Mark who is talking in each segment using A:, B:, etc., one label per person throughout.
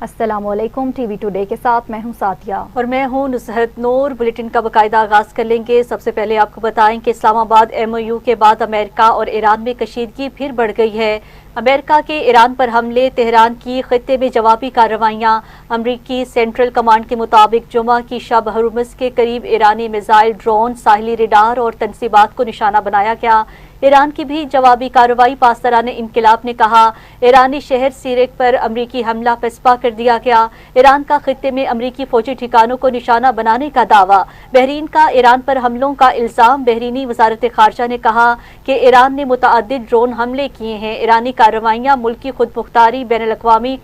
A: السلام علیکم، T V today کے ساتھ میں ہوں ساتیہ
B: اور میں ہوں نصحت نور۔ بلیٹن کا باقاعدہ آغاز کر لیں گے۔ سب سے پہلے آپ کو بتائیں کہ اسلام آباد MOU کے بعد امریکہ اور ایران میں کشیدگی پھر بڑھ گئی ہے۔ امریکہ کے ایران پر حملے، تہران کی خطے میں جوابی کارروائیاں۔ امریکی سینٹرل کمانڈ کے مطابق جمعہ کی شب ہرمز کے قریب ایرانی میزائل، ڈرون، ساحلی ریڈار اور تنصیبات کو نشانہ بنایا گیا۔ ایران کی بھی جوابی کارروائی۔ پاسداران انقلاب نے کہا ایرانی شہر سیرک پر امریکی حملہ پسپا کر دیا گیا۔ ایران کا خطے میں امریکی فوجی ٹھکانوں کو نشانہ بنانے کا دعویٰ۔ بحرین کا ایران پر حملوں کا الزام۔ بحرینی وزارت خارجہ نے کہا کہ ایران نے متعدد ڈرون حملے کیے ہیں۔ ایرانی کارروائیاں ملکی خود مختاری، بین الاقوامی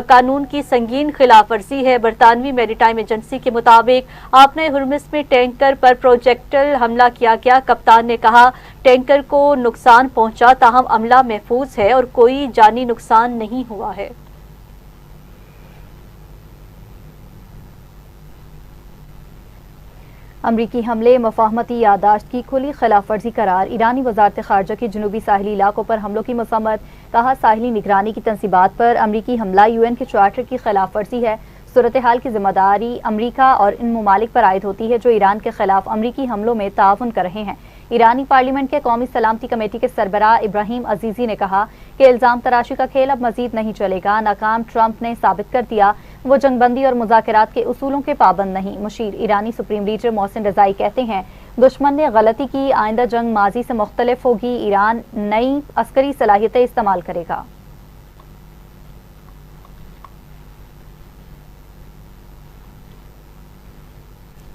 B: قانون کی سنگین خلاف ورزی ہے۔ برطانوی میری ٹائم ایجنسی کے مطابق آبنۂ ہرمز میں ٹینکر پر پروجیکٹل حملہ کیا گیا۔ کپتان نے کہا ٹینکر کو نقصان پہنچا، تاہم عملہ محفوظ ہے اور کوئی جانی نقصان نہیں ہوا ہے۔
A: امریکی حملے مفاہمتی یادداشت کی کھلی خلاف ورزی قرار۔ ایرانی وزارت خارجہ کی جنوبی ساحلی علاقوں پر حملوں کی مذمت۔ کہا ساحلی نگرانی کی تنصیبات پر امریکی حملہ UN کے چارٹر کی خلاف ورزی ہے۔ صورتحال کی ذمہ داری امریکہ اور ان ممالک پر عائد ہوتی ہے جو ایران کے خلاف امریکی حملوں میں تعاون کر رہے ہیں۔ ایرانی پارلیمنٹ کے قومی سلامتی کمیٹی کے سربراہ ابراہیم عزیزی نے کہا کہ الزام تراشی کا کھیل اب مزید نہیں چلے گا۔ ناکام ٹرمپ نے ثابت کر دیا وہ جنگ بندی اور مذاکرات کے اصولوں کے پابند نہیں۔ مشیر ایرانی سپریم لیڈر محسن رضائی کہتے ہیں دشمن نے غلطی کی، آئندہ جنگ ماضی سے مختلف ہوگی، ایران نئی عسکری صلاحیتیں استعمال کرے گا۔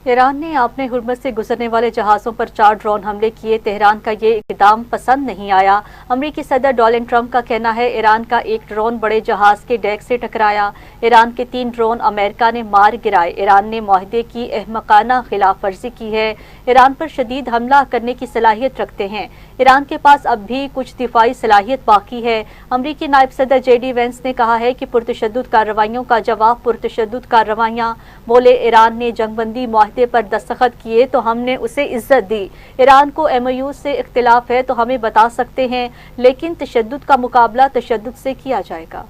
B: ایران نے آبنۂ ہرمز سے گزرنے والے جہازوں پر 4 ڈرون حملے کیے۔ تہران کا یہ اقدام پسند نہیں آیا۔ امریکی صدر ڈونلڈ ٹرمپ کا کہنا ہے ایران کا ایک ڈرون بڑے جہاز کے ڈیک سے ٹکرایا۔ ایران کے 3 ڈرون امریکہ نے مار گرائے۔ ایران نے معاہدے کی احمقانہ خلاف ورزی کی ہے۔ ایران پر شدید حملہ کرنے کی صلاحیت رکھتے ہیں۔ ایران کے پاس اب بھی کچھ دفاعی صلاحیت باقی ہے۔ امریکی نائب صدر JD وینس نے کہا ہے کہ پرتشدد کارروائیوں کا جواب پرتشدد کارروائیاں۔ بولے ایران نے جنگ بندی معاہدے پر دستخط کیے تو ہم نے اسے عزت دی۔ ایران کو MOU سے اختلاف ہے تو ہمیں بتا سکتے ہیں، لیکن تشدد کا مقابلہ تشدد سے کیا جائے گا۔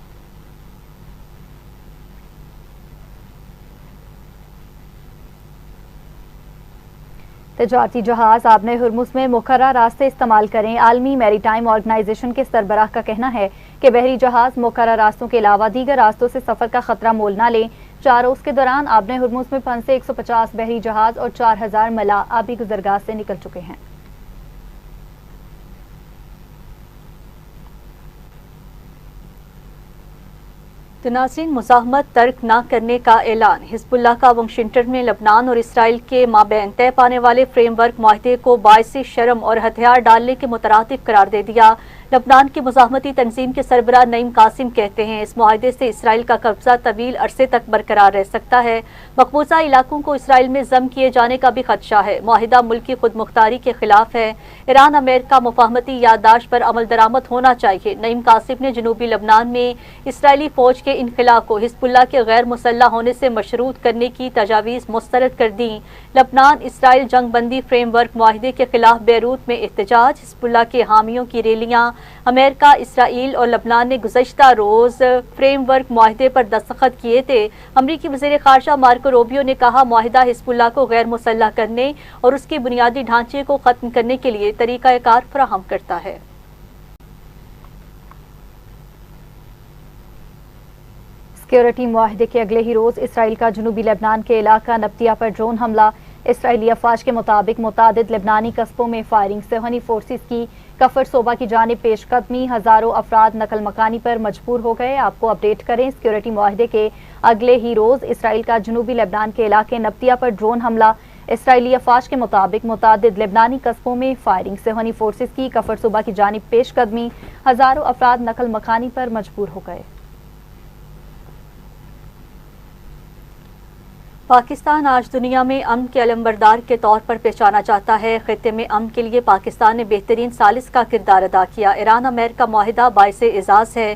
A: تجارتی جہاز آبنۂ ہرمز میں مقررہ راستے استعمال کریں۔ عالمی میری ٹائم آرگنائزیشن کے سربراہ کا کہنا ہے کہ بحری جہاز مقررہ راستوں کے علاوہ دیگر راستوں سے سفر کا خطرہ مول نہ لیں۔ 4 روز کے دوران آبنۂ ہرمز میں پھنسے 150 بحری جہاز اور 4000 ملاح آبی گزرگاہ سے نکل چکے ہیں۔
B: ناظرین، مزاحمت ترک نہ کرنے کا اعلان۔ حزب اللہ کا واشنگٹن میں لبنان اور اسرائیل کے مابین طے پانے والے فریم ورک معاہدے کو باعث شرم اور ہتھیار ڈالنے کے مترادف قرار دے دیا۔ لبنان کی مزاحمتی تنظیم کے سربراہ نعیم قاسم کہتے ہیں اس معاہدے سے اسرائیل کا قبضہ طویل عرصے تک برقرار رہ سکتا ہے۔ مقبوضہ علاقوں کو اسرائیل میں ضم کیے جانے کا بھی خدشہ ہے۔ معاہدہ ملک کی خود مختاری کے خلاف ہے۔ ایران امریکہ مفاہمتی یادداشت پر عمل درآمد ہونا چاہیے۔ نعیم قاسم نے جنوبی لبنان میں اسرائیلی فوج کے انخلا کو حزب اللہ کے غیر مسلح ہونے سے مشروط کرنے کی تجاویز مسترد کر دیں۔ لبنان اسرائیل جنگ بندی فریم ورک معاہدے کے خلاف بیروت میں احتجاج۔ حزب اللہ کے حامیوں کی ریلیاں۔ امریکہ، اسرائیل اور لبنان نے گزشتہ روز فریم ورک معاہدے پر دستخط کیے تھے۔ امریکی وزیر خارجہ مارکو روبیو نے کہا معاہدہ حزب اللہ کو غیر مسلح کرنے اور اس کے بنیادی ڈھانچے کو ختم کرنے کے لیے طریقہ کار فراہم کرتا ہے۔
A: سیکورٹی معاہدے کے اگلے ہی روز اسرائیل کا جنوبی لبنان کے علاقہ نبطیہ پر ڈرون حملہ۔ اسرائیلی افواج کے مطابق متعدد لبنانی قصبوں میں فائرنگ، صہیونی فورسز کی کفر صوبہ کی جانب پیش قدمی، ہزاروں افراد نقل مکانی پر مجبور ہو گئے۔ آپ کو اپڈیٹ کریں، سیکورٹی معاہدے کے اگلے ہی روز اسرائیل کا جنوبی لبنان کے علاقے نبطیہ پر ڈرون حملہ۔ اسرائیلی افواج کے مطابق متعدد لبنانی قصبوں میں فائرنگ، صہیونی فورسز کی کفر صوبہ کی جانب پیش قدمی، ہزاروں افراد نقل مکانی پر مجبور ہو گئے۔
B: پاکستان آج دنیا میں امن کے علمبردار کے طور پر پہچانا جاتا ہے۔ خطے میں امن کے لیے پاکستان نے بہترین ثالث کا کردار ادا کیا۔ ایران امریکہ معاہدہ باعث اعزاز ہے۔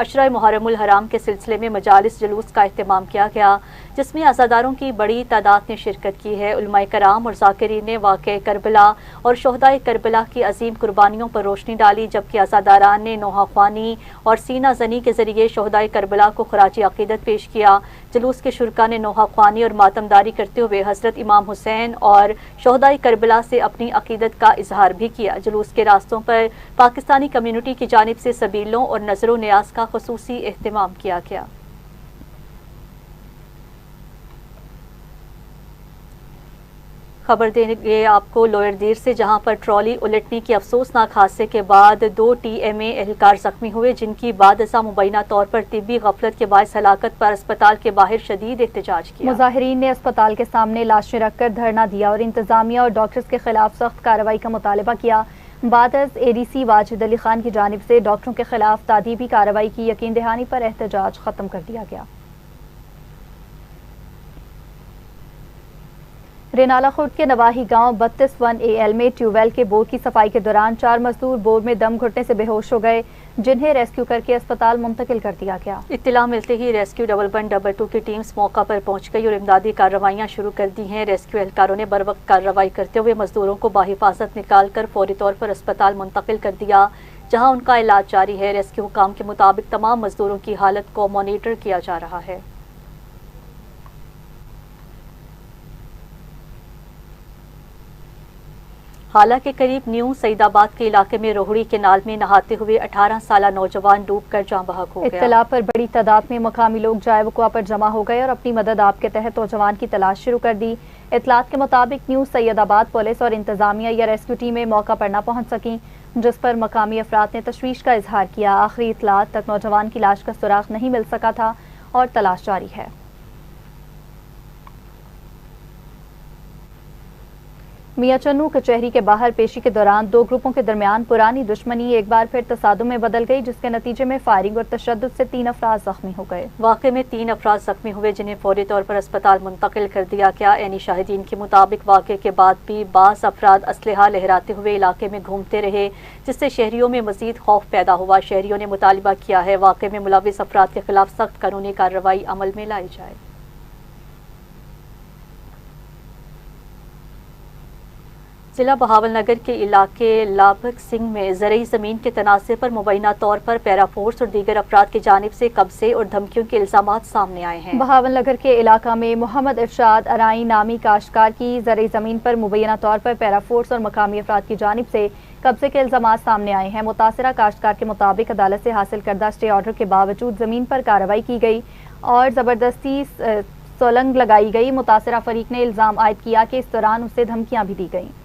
B: عشرہ محرم الحرام کے سلسلے میں مجالس جلوس کا اہتمام کیا گیا، جس میں عزاداروں کی بڑی تعداد نے شرکت کی ہے۔ علماء کرام اور ذاکرین نے واقعہ کربلا اور شہدائے کربلا کی عظیم قربانیوں پر روشنی ڈالی، جبکہ عزاداران نے نوحہ خوانی اور سینہ زنی کے ذریعے شہدائے کربلا کو خراج عقیدت پیش کیا۔ جلوس کے شرکاء نے نوحہ خوانی اور ماتمداری کرتے ہوئے حضرت امام حسین اور شہدائے کربلا سے اپنی عقیدت کا اظہار بھی کیا۔ جلوس کے راستوں پر پاکستانی کمیونٹی کی جانب سے سبیلوں اور نظر و نیاز کا خصوصی اہتمام کیا گیا۔ خبر دیں گے آپ کو لوئر دیر سے، جہاں پر ٹرالی الٹنے کی افسوسناک حادثے کے بعد 2 TMA اہلکار زخمی ہوئے، جن کی بعد ازاں مبینہ طور پر طبی غفلت کے باعث ہلاکت پر اسپتال کے باہر شدید احتجاج کیا۔
A: مظاہرین نے اسپتال کے سامنے لاشیں رکھ کر دھرنا دیا اور انتظامیہ اور ڈاکٹرز کے خلاف سخت کارروائی کا مطالبہ کیا۔ بعد از ADC واجد علی خان کی جانب سے ڈاکٹروں کے خلاف تادیبی کارروائی کی یقین دہانی پر احتجاج ختم کر دیا گیا۔ رینالہ خورد کے نواحی گاؤں 32-1AL میں ٹیوب ویل کے بور کی صفائی کے دوران 4 مزدور بور میں دم گھٹنے سے بے ہوش ہو گئے، جنہیں ریسکیو کر کے اسپتال منتقل کر دیا گیا۔
B: اطلاع ملتے ہی ریسکیو 112 کی ٹیمز موقع پر پہنچ گئی اور امدادی کارروائیاں شروع کر دی ہیں۔ ریسکیو اہلکاروں نے بروقت کارروائی کرتے ہوئے مزدوروں کو بحفاظت نکال کر فوری طور پر اسپتال منتقل کر دیا، جہاں ان کا علاج جاری ہے۔ ریسکیو حکام کے مطابق تمام مزدوروں کی حالت کو مانیٹر کیا جا رہا ہے۔ حالانکہ قریب نیو سعید آباد کے علاقے میں روہڑی کینال میں نہاتے ہوئے 18 سالہ نوجوان ڈوب کر جاں بحق ہو گیا۔
A: اطلاع پر بڑی تعداد میں مقامی لوگ جائے وقوع پر جمع ہو گئے اور اپنی مدد آپ کے تحت نوجوان کی تلاش شروع کر دی۔ اطلاعات کے مطابق نیو سید آباد پولیس اور انتظامیہ یا ریسکیو ٹیمیں موقع پر نہ پہنچ سکیں، جس پر مقامی افراد نے تشویش کا اظہار کیا۔ آخری اطلاعات تک نوجوان کی لاش کا سراغ نہیں مل سکا تھا اور تلاش جاری ہے۔ میاں چنو کچہری کے باہر پیشی کے دوران 2 گروپوں کے درمیان پرانی دشمنی ایک بار پھر تصادم میں بدل گئی، جس کے نتیجے میں فائرنگ اور تشدد سے 3 افراد زخمی ہو گئے۔
B: واقعے میں 3 افراد زخمی ہوئے، جنہیں فوری طور پر اسپتال منتقل کر دیا گیا۔ عینی شاہدین کے مطابق واقعے کے بعد بھی بعض افراد اسلحہ لہراتے ہوئے علاقے میں گھومتے رہے، جس سے شہریوں میں مزید خوف پیدا ہوا۔ شہریوں نے مطالبہ کیا ہے واقعے میں ملوث افراد کے خلاف سخت قانونی کارروائی عمل میں لائی جائے۔ ضلع بہاول نگر کے علاقے لابھک سنگھ میں زرعی زمین کے تنازع پر مبینہ طور پر پیرا فورس اور دیگر افراد کی جانب سے قبضے اور دھمکیوں کے الزامات سامنے آئے ہیں۔
A: بہاول نگر کے علاقہ میں محمد ارشاد ارائیں نامی کاشتکار کی زرعی زمین پر مبینہ طور پر پیرا فورس اور مقامی افراد کی جانب سے قبضے کے الزامات سامنے آئے ہیں۔ متاثرہ کاشتکار کے مطابق عدالت سے حاصل کردہ اسٹے آرڈر کے باوجود زمین پر کارروائی کی گئی اور زبردستی سولنگ لگائی گئی۔ متاثرہ فریق نے الزام عائد کیا کہ اس دوران اسے دھمکیاں بھی دی گئیں۔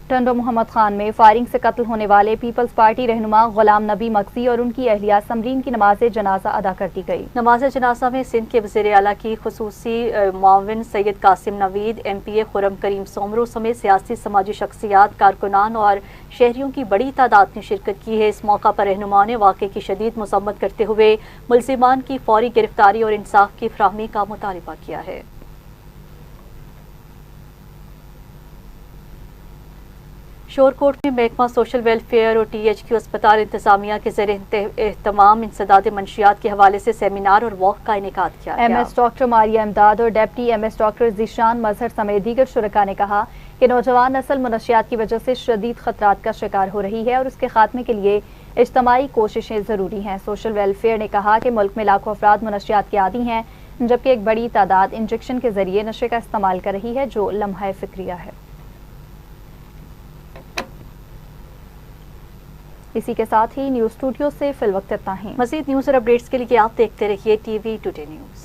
A: ٹنڈو محمد خان میں فائرنگ سے قتل ہونے والے پیپلز پارٹی رہنما غلام نبی مکسی اور ان کی اہلیہ سمرین کی نماز جنازہ ادا کر دی گئی۔
B: نماز جنازہ میں سندھ کے وزیر اعلیٰ کی خصوصی معاون سید قاسم نوید، MPA خرم کریم سومرو سمیت سیاسی سماجی شخصیات، کارکنان اور شہریوں کی بڑی تعداد نے شرکت کی ہے۔ اس موقع پر رہنما نے واقعے کی شدید مذمت کرتے ہوئے ملزمان کی فوری گرفتاری اور انصاف کی فراہمی کا مطالبہ کیا ہے۔ شورکوٹ میں محکمہ سوشل ویلفیئر اور THQ اسپتال انتظامیہ کے زیر اہتمام انسداد منشیات کے حوالے سے سیمینار اور واک کا انعقاد کیا گیا۔
A: MS ڈاکٹر ماریہ امداد اور ڈپٹی MS ڈاکٹر ذیشان مظہر سمیت دیگر شرکاء نے کہا کہ نوجوان نسل منشیات کی وجہ سے شدید خطرات کا شکار ہو رہی ہے اور اس کے خاتمے کے لیے اجتماعی کوششیں ضروری ہیں۔ سوشل ویلفیئر نے کہا کہ ملک میں لاکھوں افراد منشیات کے عادی ہیں، جبکہ ایک بڑی تعداد انجیکشن کے ذریعے نشے کا استعمال کر رہی ہے، جو لمحہ فکریہ ہے۔ اسی کے ساتھ ہی نیوز اسٹوڈیو سے فی الوقت اتنا ہی۔
B: مزید نیوز اور اپڈیٹس کے لیے آپ دیکھتے رہیے TV ٹوڈے نیوز۔